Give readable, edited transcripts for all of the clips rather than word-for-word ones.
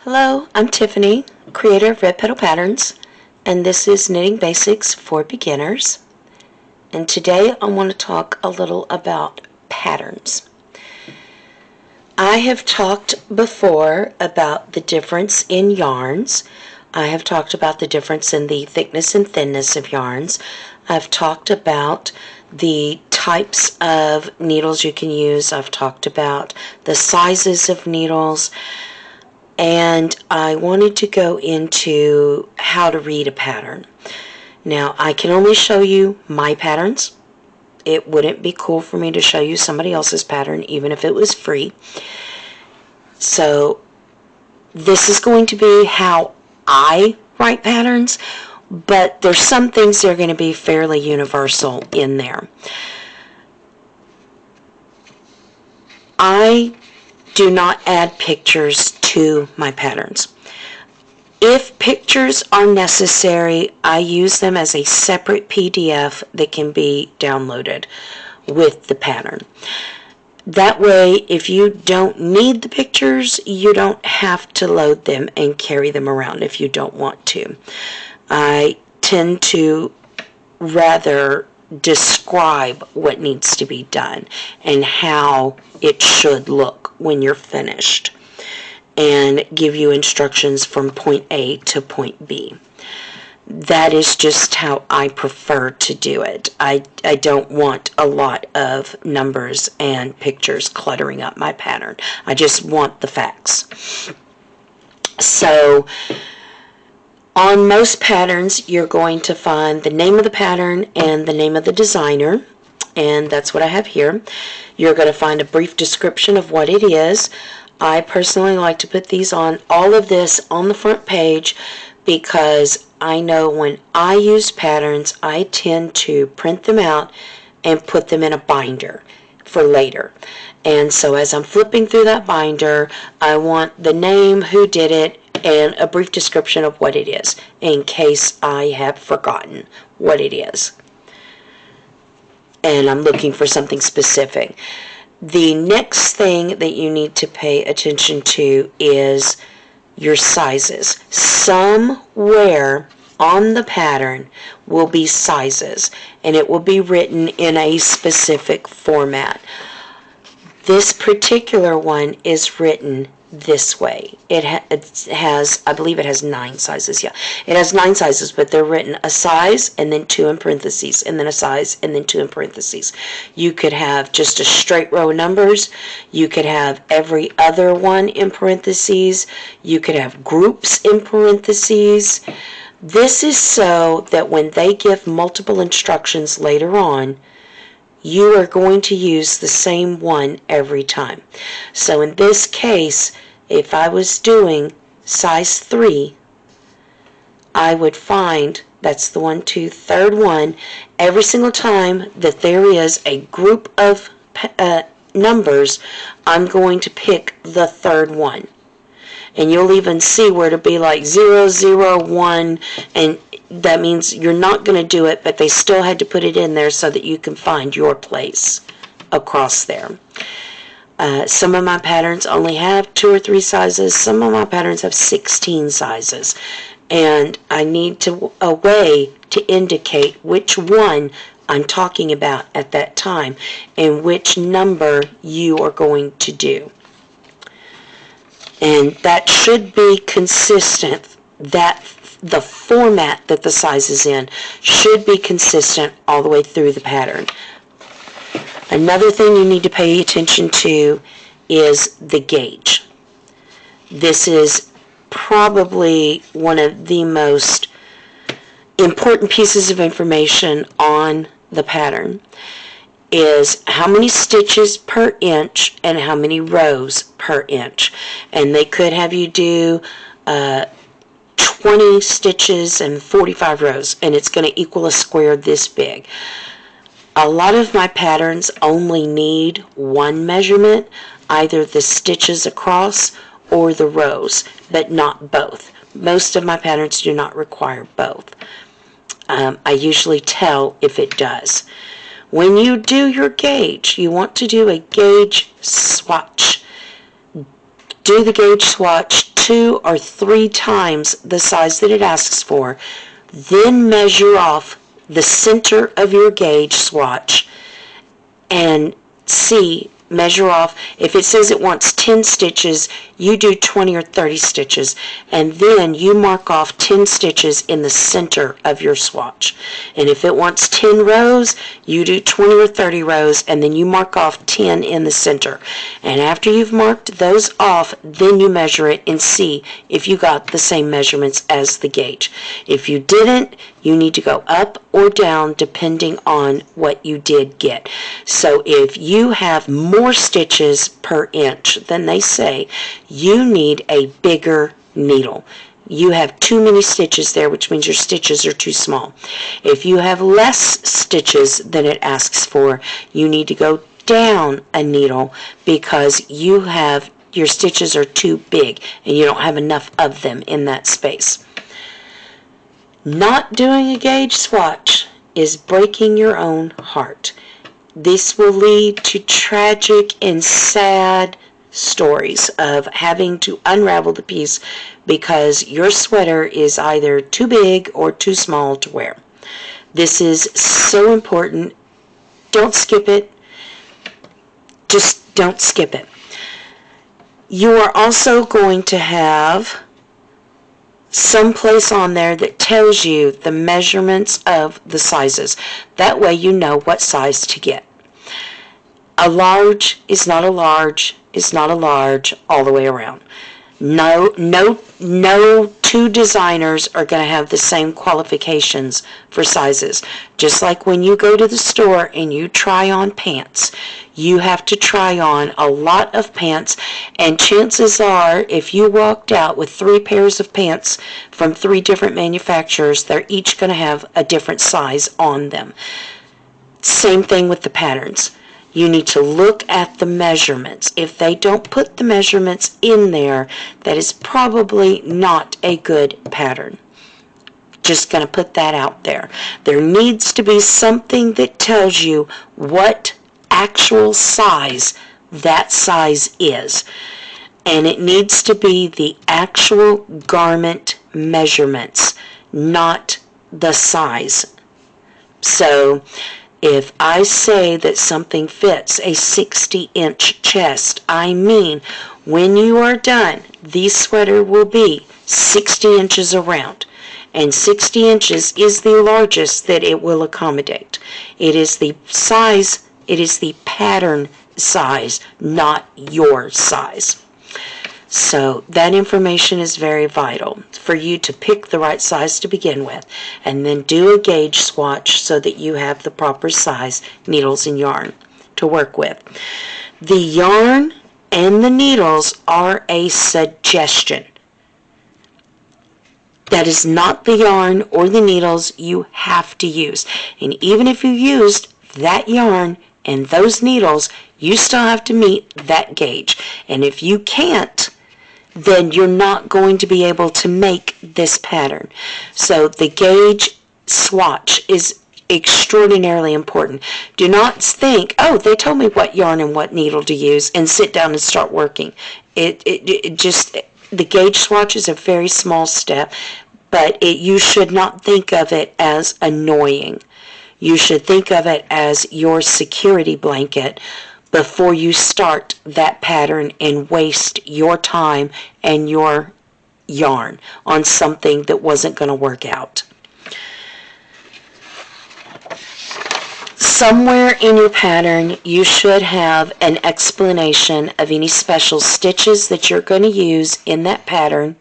Hello, I'm Tiffany, creator of Red Petal Patterns, and this is Knitting Basics for Beginners. And today I want to talk a little about patterns. I have talked before about the difference in yarns. I have talked about the difference in the thickness and thinness of yarns. I've talked about the types of needles you can use. I've talked about the sizes of needles. And I wanted to go into how to read a pattern. Now, I can only show you my patterns. It wouldn't be cool for me to show you somebody else's pattern, even if it was free. So, this is going to be how I write patterns, but there's some things that are going to be fairly universal in there. I do not add pictures to my patterns. If pictures are necessary, I use them as a separate PDF that can be downloaded with the pattern. That way, if you don't need the pictures, you don't have to load them and carry them around if you don't want to. I tend to rather describe what needs to be done and how it should look when you're finished, and give you instructions from point A to point B. That is just how I prefer to do it. I don't want a lot of numbers and pictures cluttering up my pattern. I just want the facts. So, on most patterns, you're going to find the name of the pattern and the name of the designer, and that's what I have here. You're going to find a brief description of what it is. I personally like to put these on, all of this on the front page, because I know when I use patterns, I tend to print them out and put them in a binder for later. And so as I'm flipping through that binder, I want the name, who did it, and a brief description of what it is, in case I have forgotten what it is and I'm looking for something specific. The next thing that you need to pay attention to is your sizes. Somewhere on the pattern will be sizes, and it will be written in a specific format. This particular one is written this way. It has, I believe it has 9 sizes. Yeah, it has 9 sizes, but they're written a size and then 2 in parentheses, and then a size and then 2 in parentheses. You could have just a straight row of numbers. You could have every other one in parentheses. You could have groups in parentheses. This is so that when they give multiple instructions later on, you are going to use the same one every time. So in this case, if I was doing size 3, I would find, that's the 1, 2, third one, every single time that there is a group of numbers, I'm going to pick the third one. And you'll even see where it'll be like 0, 0, 1, and that means you're not going to do it, but they still had to put it in there so that you can find your place across there. Some of my patterns only have 2 or 3 sizes. Some of my patterns have 16 sizes. And I need a way to indicate which one I'm talking about at that time and which number you are going to do. And that should be consistent. That the format that the size is in should be consistent all the way through the pattern. Another thing you need to pay attention to is the gauge. This is probably one of the most important pieces of information on the pattern, is how many stitches per inch and how many rows per inch. And they could have you do 20 stitches and 45 rows, and it's going to equal a square this big. A lot of my patterns only need one measurement, either the stitches across or the rows, but not both. Most of my patterns do not require both. I usually tell if it does. When you do your gauge, you want to do a gauge swatch. Do the gauge swatch 2 or 3 times the size that it asks for, then measure off the center of your gauge swatch and measure off. If it says it wants 10 stitches, you do 20 or 30 stitches, and then you mark off 10 stitches in the center of your swatch. And if it wants 10 rows, you do 20 or 30 rows, and then you mark off 10 in the center. And after you've marked those off, then you measure it and see if you got the same measurements as the gauge. If you didn't, you need to go up or down depending on what you did get. So if you have more stitches per inch than they say, you need a bigger needle. You have too many stitches there, which means your stitches are too small. If you have less stitches than it asks for, you need to go down a needle because your stitches are too big and you don't have enough of them in that space. Not doing a gauge swatch is breaking your own heart. This will lead to tragic and sad stories of having to unravel the piece because your sweater is either too big or too small to wear. This is so important. Don't skip it. Just don't skip it. You are also going to have some place on there that tells you the measurements of the sizes. That way you know what size to get. A large is not a large is not a large all the way around. No two designers are going to have the same qualifications for sizes. Just like when you go to the store and you try on pants, you have to try on a lot of pants, and chances are if you walked out with 3 pairs of pants from 3 different manufacturers, they're each going to have a different size on them. Same thing with the patterns. You need to look at the measurements. If they don't put the measurements in there, that is probably not a good pattern. Just going to put that out there. There needs to be something that tells you what actual size that size is. And it needs to be the actual garment measurements, not the size. So, if I say that something fits a 60-inch chest, I mean when you are done, the sweater will be 60 inches around. And 60 inches is the largest that it will accommodate. It is the size, it is the pattern size, not your size. So that information is very vital for you to pick the right size to begin with, and then do a gauge swatch so that you have the proper size needles and yarn to work with. The yarn and the needles are a suggestion. That is not the yarn or the needles you have to use. And even if you used that yarn and those needles, you still have to meet that gauge. And if you can't, then you're not going to be able to make this pattern. So the gauge swatch is extraordinarily important. Do not think, oh, they told me what yarn and what needle to use, and sit down and start working. The gauge swatch is a very small step, but you should not think of it as annoying. You should think of it as your security blanket before you start that pattern and waste your time and your yarn on something that wasn't going to work out. Somewhere in your pattern, you should have an explanation of any special stitches that you're going to use in that pattern,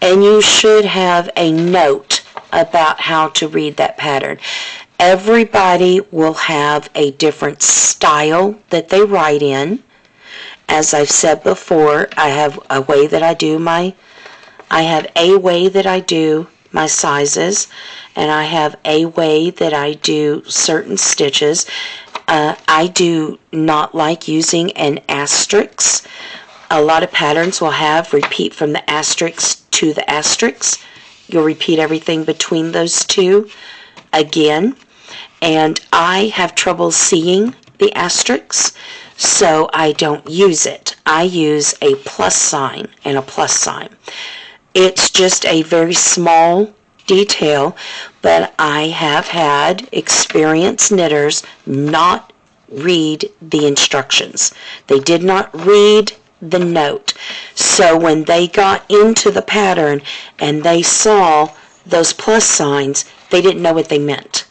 and you should have a note about how to read that pattern. Everybody will have a different style that they write in. As I've said before, I have a way that I do my sizes, and I have a way that I do certain stitches. I do not like using an asterisk. A lot of patterns will have repeat from the asterisk to the asterisk. You'll repeat everything between those two again. And I have trouble seeing the asterisks, so I don't use it. I use a plus sign and a plus sign. It's just a very small detail, but I have had experienced knitters not read the instructions. They did not read the note. So when they got into the pattern and they saw those plus signs, they didn't know what they meant.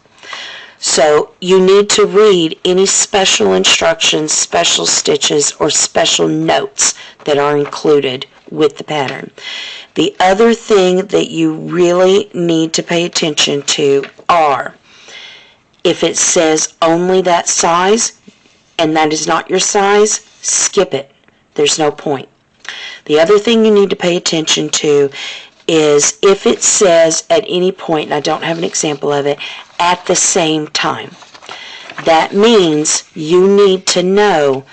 So you need to read any special instructions, special stitches, or special notes that are included with the pattern. The other thing that you really need to pay attention to are, if it says only that size and that is not your size, skip it. There's no point. The other thing you need to pay attention to is if it says at any point, and I don't have an example of it, at the same time. That means you need to know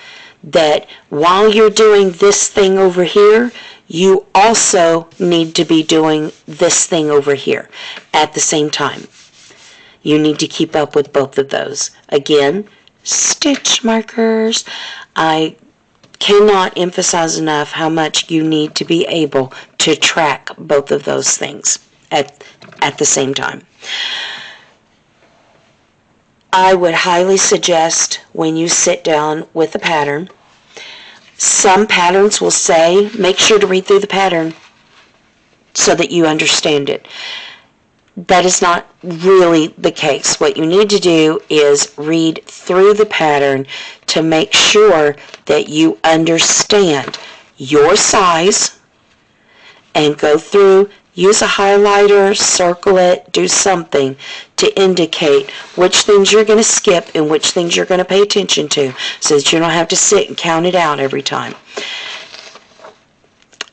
that while you're doing this thing over here, you also need to be doing this thing over here at the same time. You need to keep up with both of those. Again, stitch markers. I cannot emphasize enough how much you need to be able to track both of those things at the same time. I would highly suggest when you sit down with a pattern, some patterns will say, make sure to read through the pattern so that you understand it. That is not really the case. What you need to do is read through the pattern to make sure that you understand your size and go through, use a highlighter, circle it, do something to indicate which things you're going to skip and which things you're going to pay attention to so that you don't have to sit and count it out every time.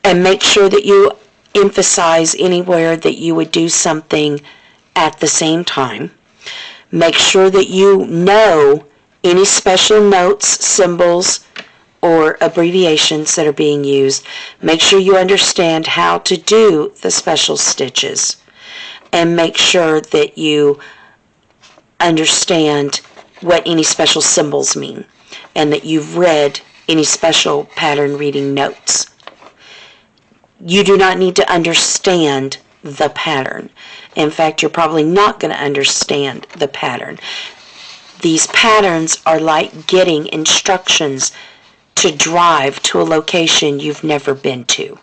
And make sure that you emphasize anywhere that you would do something at the same time. Make sure that you know any special notes, symbols, or abbreviations that are being used. Make sure you understand how to do the special stitches. And make sure that you understand what any special symbols mean and that you've read any special pattern reading notes. You do not need to understand the pattern. In fact, you're probably not going to understand the pattern. These patterns are like getting instructions to drive to a location you've never been to.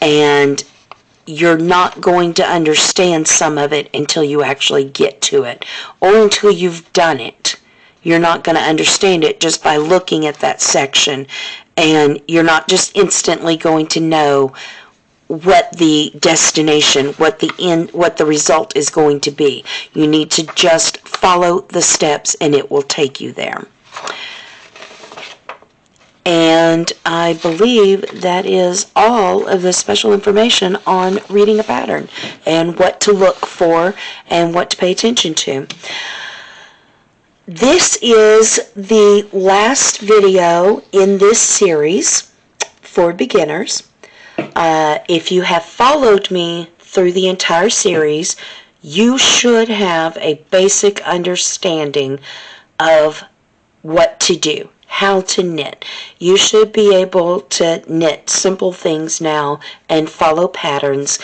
And you're not going to understand some of it until you actually get to it, or until you've done it. You're not going to understand it just by looking at that section, and you're not just instantly going to know what the destination, what the end, what the result is going to be. You need to just follow the steps and it will take you there. And I believe that is all of the special information on reading a pattern and what to look for and what to pay attention to. This is the last video in this series for beginners. If you have followed me through the entire series, you should have a basic understanding of what to do, how to knit. You should be able to knit simple things now and follow patterns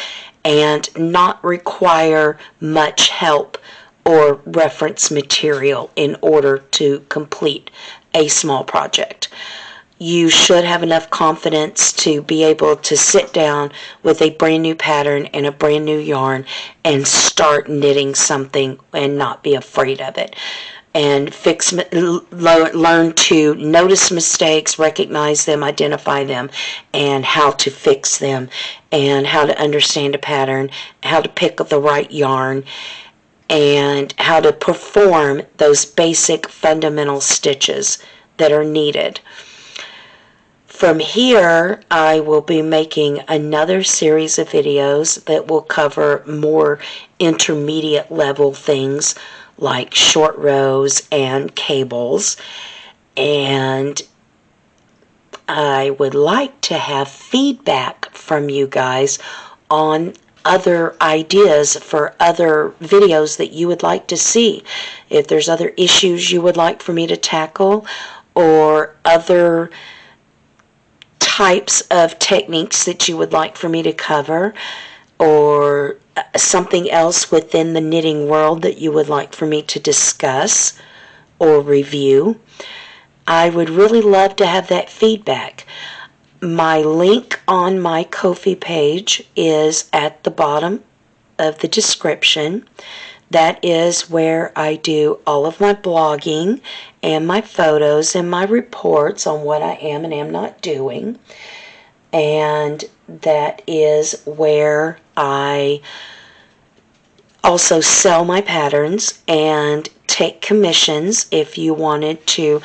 and not require much help or reference material in order to complete a small project. You should have enough confidence to be able to sit down with a brand new pattern and a brand new yarn and start knitting something and not be afraid of it. And learn to notice mistakes, recognize them, identify them, and how to fix them, and how to understand a pattern, how to pick the right yarn, and how to perform those basic fundamental stitches that are needed. From here, I will be making another series of videos that will cover more intermediate level things like short rows and cables. And I would like to have feedback from you guys on other ideas for other videos that you would like to see. If there's other issues you would like for me to tackle, or other types of techniques that you would like for me to cover, or something else within the knitting world that you would like for me to discuss or review, I would really love to have that feedback. My link on my Ko-fi page is at the bottom of the description. That is where I do all of my blogging and my photos and my reports on what I am and am not doing. And that is where I also sell my patterns and take commissions if you wanted to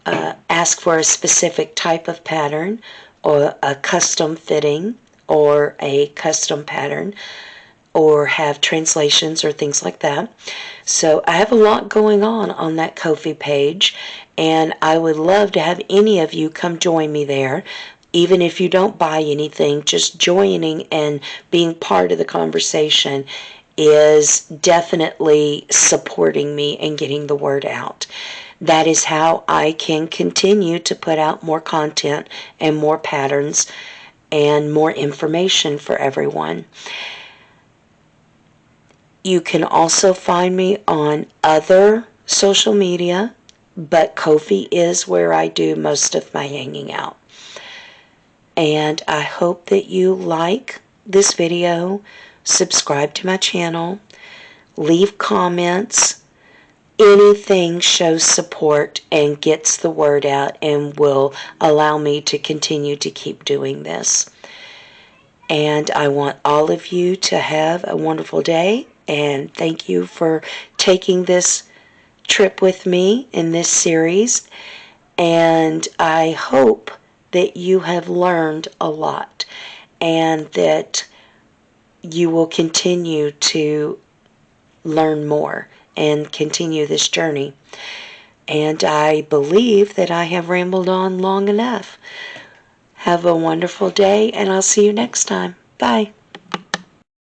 ask for a specific type of pattern or a custom fitting or a custom pattern, or have translations or things like that. So I have a lot going on that Ko-fi page, and I would love to have any of you come join me there. Even if you don't buy anything, just joining and being part of the conversation is definitely supporting me and getting the word out. That is how I can continue to put out more content and more patterns and more information for everyone. You can also find me on other social media, but Ko-fi is where I do most of my hanging out. And I hope that you like this video, subscribe to my channel, leave comments. Anything shows support and gets the word out and will allow me to continue to keep doing this. And I want all of you to have a wonderful day, and thank you for taking this trip with me in this series. And I hope that you have learned a lot and that you will continue to learn more and continue this journey. And I believe that I have rambled on long enough. Have a wonderful day, and I'll see you next time. Bye.